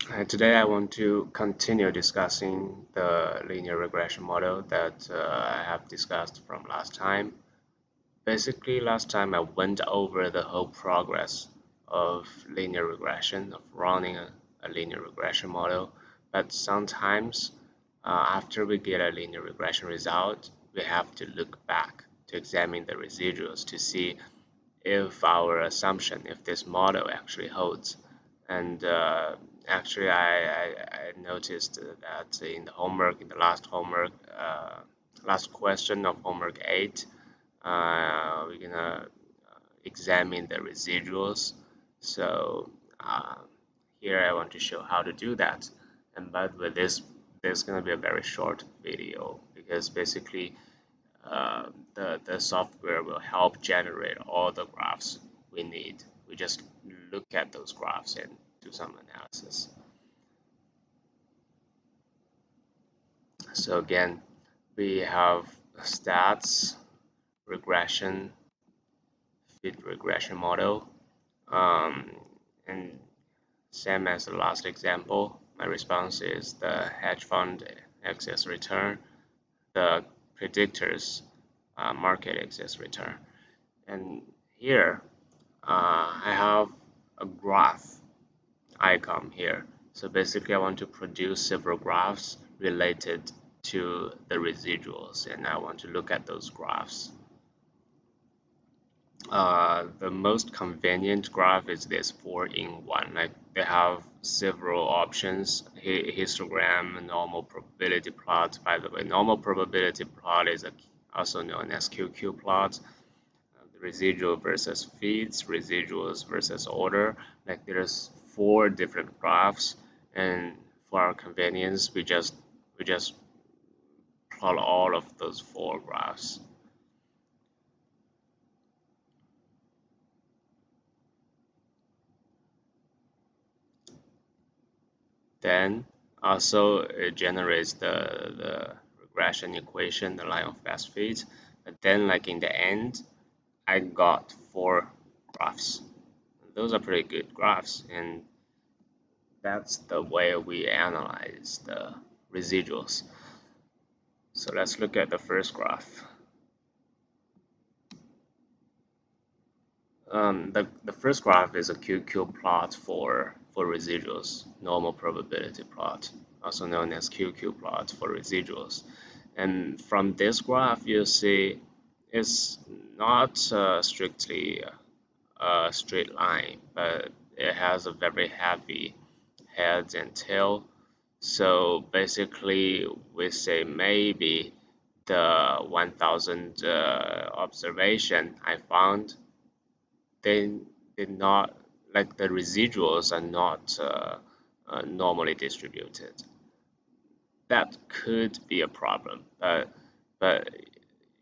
Today I want to continue discussing the linear regression model that I have discussed from last time. Basically, last time I went over the whole progress of linear regression, of running a linear regression model. But sometimes, after we get a linear regression result, we have to look back to examine the residuals to see if our assumption, if this model actually holds. And actually, I noticed that in the homework, in the last homework, last question of homework 8, we're gonna examine the residuals. So here I want to show how to do that. And but with this gonna be a very short video because basically the software will help generate all the graphs we need. We just look at those graphs and do some analysis. So again, we have stats, regression, fit regression model, um, and same as the last example, my response is the hedge fund excess return, the predictors market excess return. And here I have a graph icon here. So basically I want to produce several graphs related to the residuals and I want to look at those graphs. The most convenient graph is this 4-in-1. Like they have several options: histogram, normal probability plot. By the way, normal probability plot is also known as QQ plot. The residual versus feeds, residuals versus order. Like there's 4 different graphs, and for our convenience, we just plot all of those 4 graphs. Then also it generates the regression equation, the line of best fit. But then like in the end, I got 4 graphs. Those are pretty good graphs, and that's the way we analyze the residuals. So let's look at the first graph. The first graph is a QQ plot for residuals, normal probability plot, also known as QQ plot for residuals. And from this graph, you see it's not strictly a straight line, but it has a very heavy head and tail. So basically, we say maybe the 1000 observation I found they did not, like the residuals are not normally distributed. That could be a problem, but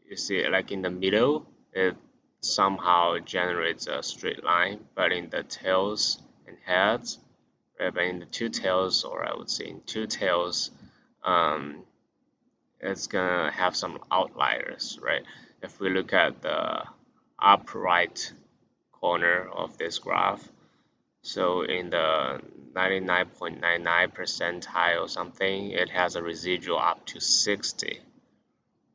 you see, like in the middle, it somehow generates a straight line, but in the tails and heads, right, but in the two tails, or I would say in two tails, um, it's gonna have some outliers, right? If we look at the upright corner of this graph. So in the 99.99 percentile or something, it has a residual up to 60,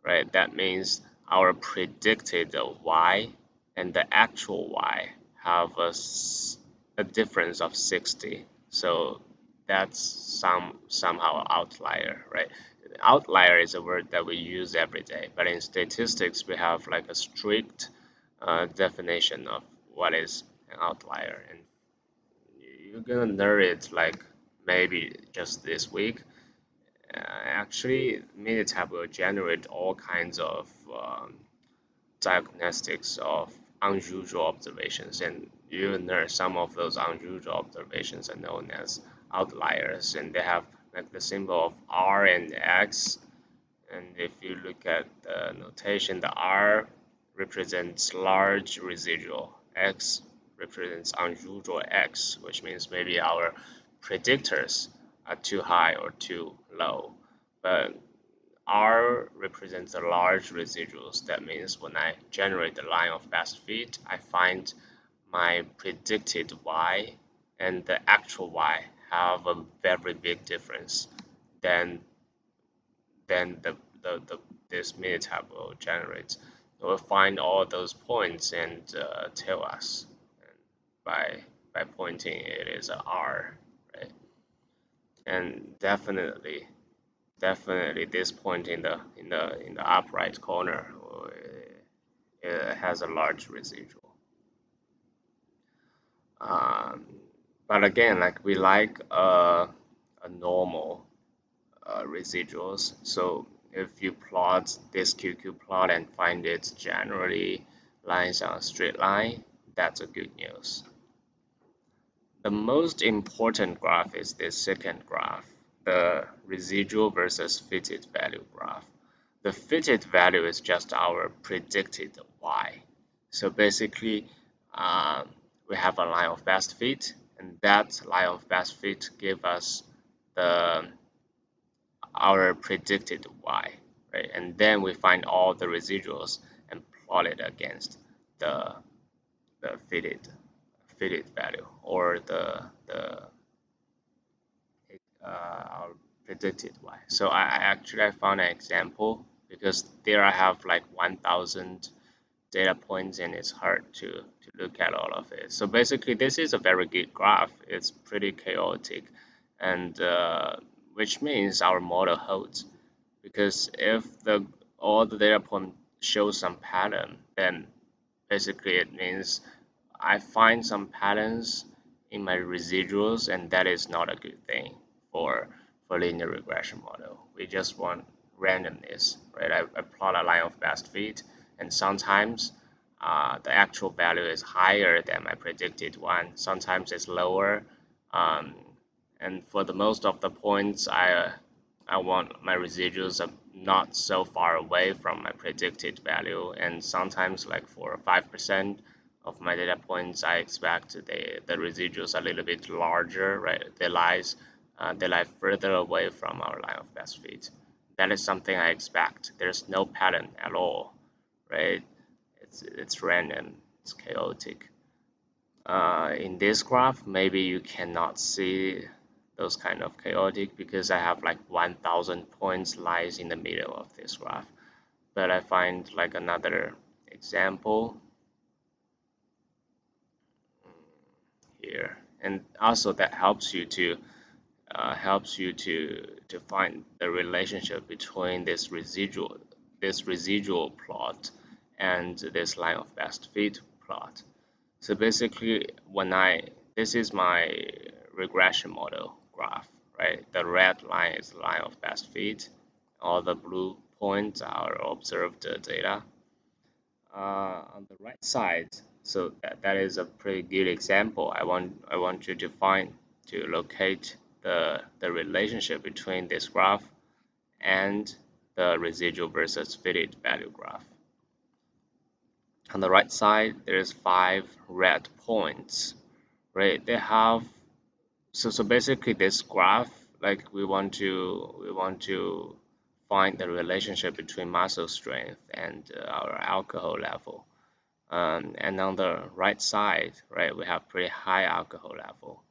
right? That means our predicted y and the actual y have a difference of 60. So that's somehow outlier, right? Outlier is a word that we use every day, but in statistics we have like a strict definition of what is an outlier, and you're gonna learn it like maybe just this week. Actually, Minitab will generate all kinds of diagnostics of unusual observations, and you learn some of those unusual observations are known as outliers, and they have like the symbol of R and X. And if you look at the notation, the R represents large residual, X represents unusual X, which means maybe our predictors are too high or too low. But R represents the large residuals. That means when I generate the line of best fit, I find my predicted Y and the actual Y have a very big difference than the this mini table generates. It will find all those points and tell us by pointing it is a R, right? And definitely this point in the upright corner it has a large residual. Um, but again, like we like a normal residuals. So if you plot this QQ plot and find it generally lines on a straight line, that's a good news. The most important graph is this second graph, the residual versus fitted value graph. The fitted value is just our predicted y. So basically, we have a line of best fit, and that line of best fit give us the our predicted y, right? And then we find all the residuals and plot it against the fitted value or our predicted y. So I found an example because there I have like 1,000 data points and it's hard to look at all of it. So basically, this is a very good graph. It's pretty chaotic, and which means our model holds. Because if the all the data point shows some pattern, then basically it means I find some patterns in my residuals, and that is not a good thing for linear regression model. We just want randomness, right? I plot a line of best fit, and sometimes the actual value is higher than my predicted one. Sometimes it's lower, um, and for the most of the points, I want my residuals are not so far away from my predicted value, and sometimes like for 5% of my data points, I expect the residuals are a little bit larger, right? They lie further away from our line of best fit. That is something I expect. There's no pattern at all, right? It's random, it's chaotic. In this graph, maybe you cannot see those kind of chaotic because I have like 1,000 points lies in the middle of this graph. But I find like another example here, and also that helps you to find the relationship between this residual plot and this line of best fit plot. So basically, this is my regression model graph, right? The red line is the line of best fit. All the blue points are observed data. On the right side, so that is a pretty good example. I want you to locate the relationship between this graph and the residual versus fitted value graph. On the right side, there's 5 red points, right? They have so basically this graph, like we want to find the relationship between muscle strength and our alcohol level. And on the right side, right, we have pretty high alcohol level.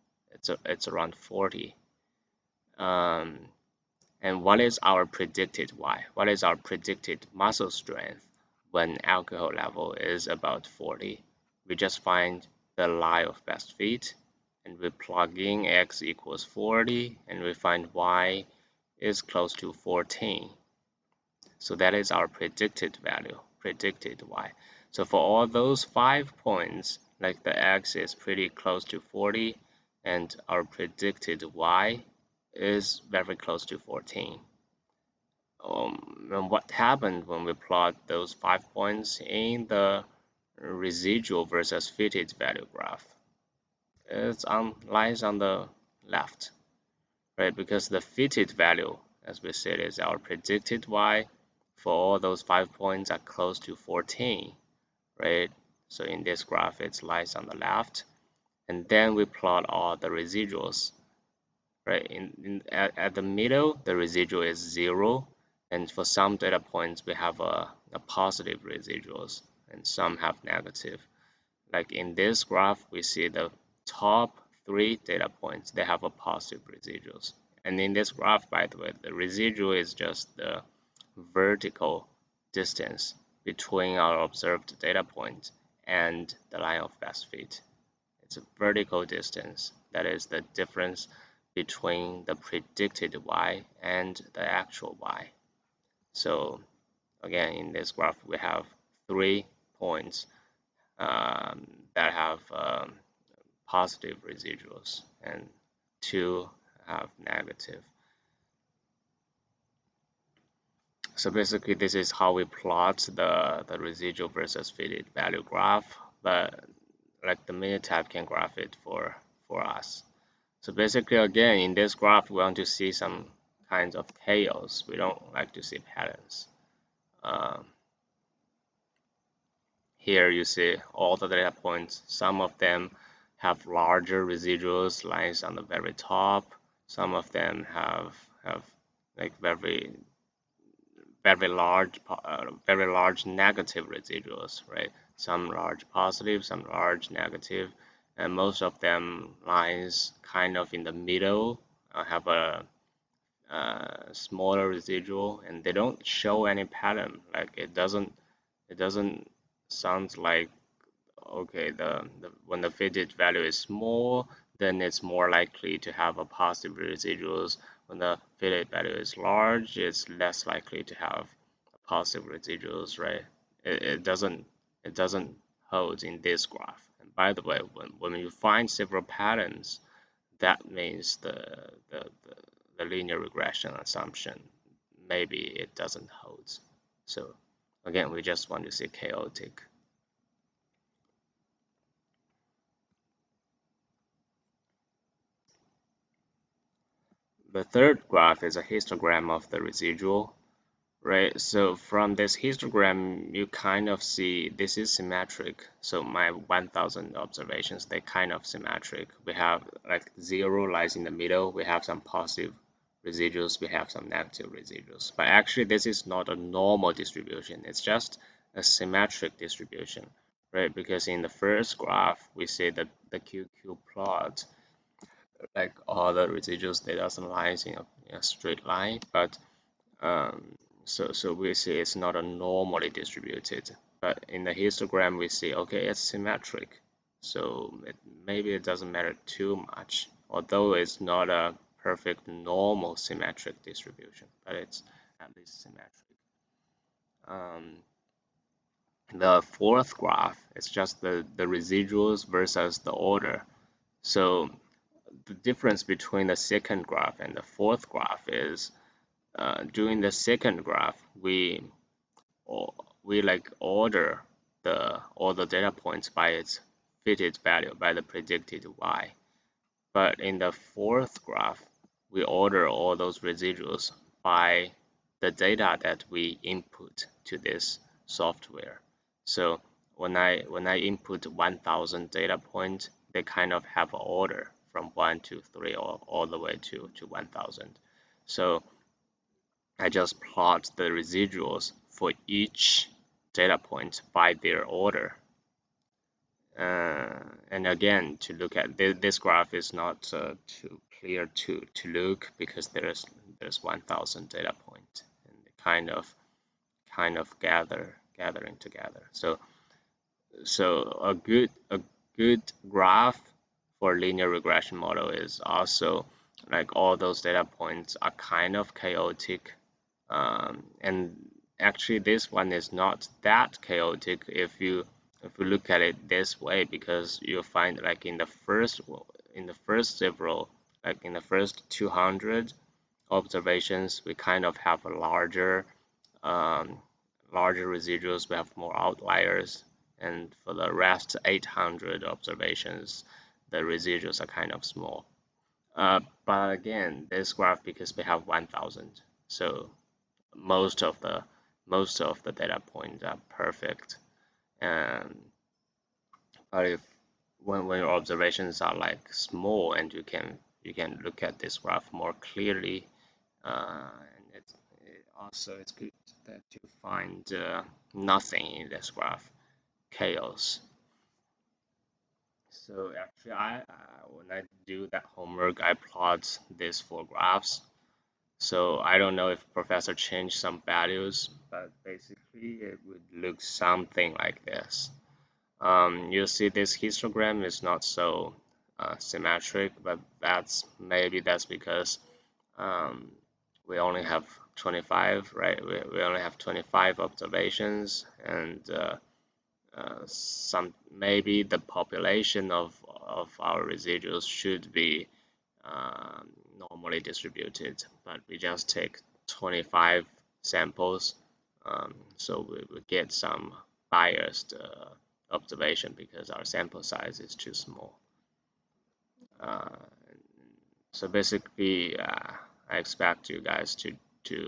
It's around 40. Um, and what is our predicted y? What is our predicted muscle strength when alcohol level is about 40? We just find the line of best fit and we plug in x equals 40 and we find y is close to 14. So that is our predicted value, predicted y. So for all those 5 points, like the x is pretty close to 40 and our predicted y is very close to 14. And what happened when we plot those 5 points in the residual versus fitted value graph? Lies on the left, right? Because the fitted value, as we said, is our predicted y. For all those 5 points are close to 14, right? So in this graph, it lies on the left. And then we plot all the residuals, right? At the middle, the residual is 0. And for some data points, we have a positive residuals, and some have negative. Like in this graph, we see the top 3 data points, they have a positive residuals. And in this graph, by the way, the residual is just the vertical distance between our observed data point and the line of best fit. It's a vertical distance, that is the difference between the predicted y and the actual y. So again, in this graph, we have 3 points that have positive residuals and 2 have negative. So basically, this is how we plot the residual versus fitted value graph, but like the Minitab can graph it for us. So basically, again, in this graph, we want to see some kinds of chaos. We don't like to see patterns. Here you see all the data points. Some of them have larger residuals lines on the very top. Some of them have like very large negative residuals, right? Some large positive, some large negative, and most of them lines kind of in the middle have a smaller residual, and they don't show any pattern. Like it doesn't sound like okay, when the fitted value is small, then it's more likely to have a positive residuals. When the fitted value is large, it's less likely to have positive residuals, right? It doesn't hold in this graph. And by the way, when you find several patterns, that means the linear regression assumption maybe it doesn't hold. So again, we just want to see chaotic. The third graph is a histogram of the residual, right? So from this histogram, you kind of see this is symmetric. So my 1000 observations, they kind of symmetric. We have like 0 lies in the middle. We have some positive residuals. We have some negative residuals. But actually, this is not a normal distribution. It's just a symmetric distribution, right? Because in the first graph, we see that the QQ plot like all the residuals they doesn't lie in a straight line, but so we see it's not a normally distributed. But in the histogram we see okay it's symmetric, so maybe it doesn't matter too much, although it's not a perfect normal symmetric distribution, but it's at least symmetric. The fourth graph is just the residuals versus the order. So the difference between the second graph and the fourth graph is during the second graph we like order all the data points by its fitted value, by the predicted y. But in the fourth graph we order all those residuals by the data that we input to this software. So when I input 1000 data points, they kind of have an order from 1 to 3 or all the way to 1000. So I just plot the residuals for each data point by their order. And again, to look at this graph is not too clear to look because there's 1000 data points and they kind of gathering together. So a good graph for linear regression model is also like all those data points are kind of chaotic, and actually this one is not that chaotic if you look at it this way, because you'll find like in the first several, like in the first 200 observations we kind of have a larger residuals, we have more outliers, and for the rest 800 observations the residuals are kind of small. But again, this graph, because we have 1000, so most of the data points are perfect. And but if when your observations are like small and you can look at this graph more clearly, and also it's good that you find nothing in this graph, chaos. So actually, when I do that homework, I plot these four graphs. So I don't know if professor changed some values, but basically it would look something like this. You see this histogram is not so symmetric, but that's because um, we only have 25, right? We only have 25 observations, and some maybe the population of our residuals should be normally distributed, but we just take 25 samples, so we get some biased observation because our sample size is too small. Uh, so basically, I expect you guys to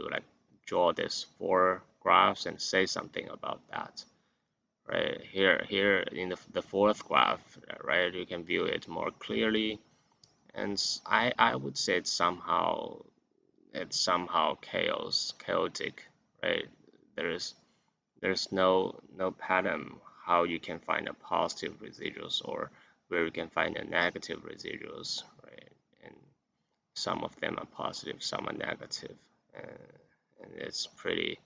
like draw this four graphs and say something about that. Right here in the fourth graph, right, you can view it more clearly, and I would say it's somehow chaotic, right? There's there's no pattern how you can find a positive residuals or where you can find a negative residuals, right? And some of them are positive, some are negative, and, and it's pretty,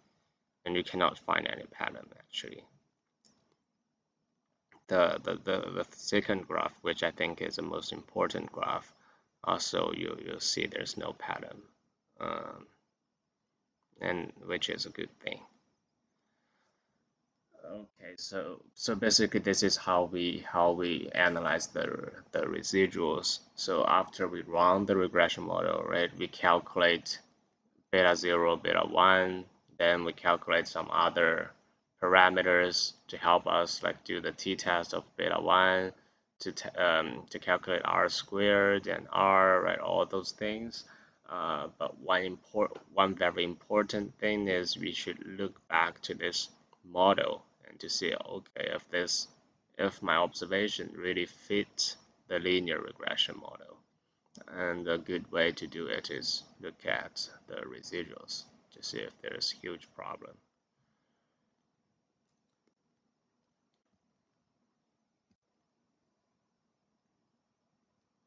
and you cannot find any pattern actually. The second graph, which I think is the most important graph, also you'll see there's no pattern, um, and which is a good thing. Okay, so basically this is how we analyze the residuals. So after we run the regression model, right, we calculate beta 0, beta 1, then we calculate some other parameters to help us like do the t-test of beta 1 to calculate r squared and r, right, all those things. But one very important thing is we should look back to this model and to see, okay, if my observation really fit the linear regression model. And a good way to do it is look at the residuals to see if there's huge problem.